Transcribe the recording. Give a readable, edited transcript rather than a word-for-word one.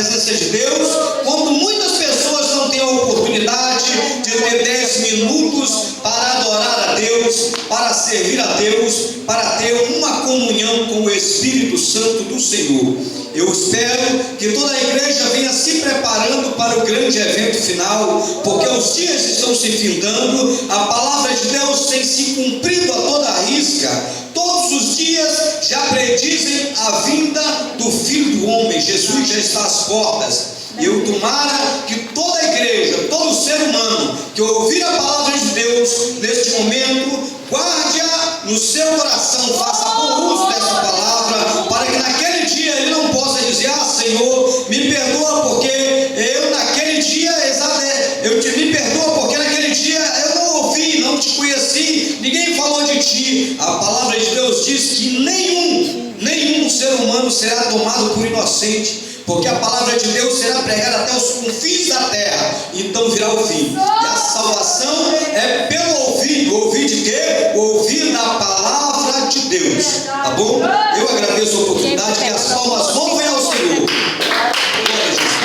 presença de Deus, quando muitas pessoas não têm a oportunidade de ter 10 minutos para adorar a Deus, para servir a Deus, para ter uma comunhão com o Espírito Santo do Senhor. Eu espero que toda a igreja venha se preparando para o grande evento final, porque os dias estão se findando, a palavra de Deus tem se cumprido a toda a risca. Todos os dias já predizem a vinda do Filho do Homem. Jesus já está às portas. E eu tomara que toda a igreja, todo ser humano que ouvir a palavra de Deus neste momento, guarde-a no seu coração, faça bom uso dessa palavra, para que naquele dia ele não possa dizer: ah, Senhor, me perdoa porque eu naquele dia, me perdoa porque naquele dia eu não ouvi, não te conheci, ninguém falou de ti. A palavra de Deus diz que nenhum ser humano será tomado por inocente, porque a palavra de Deus será pregada até os confins da terra, então virá o fim. E a salvação é pelo ouvir de quê? Ouvir da palavra de Deus, tá bom? Eu agradeço a oportunidade, que as palmas vão ao Senhor. Glória a Jesus.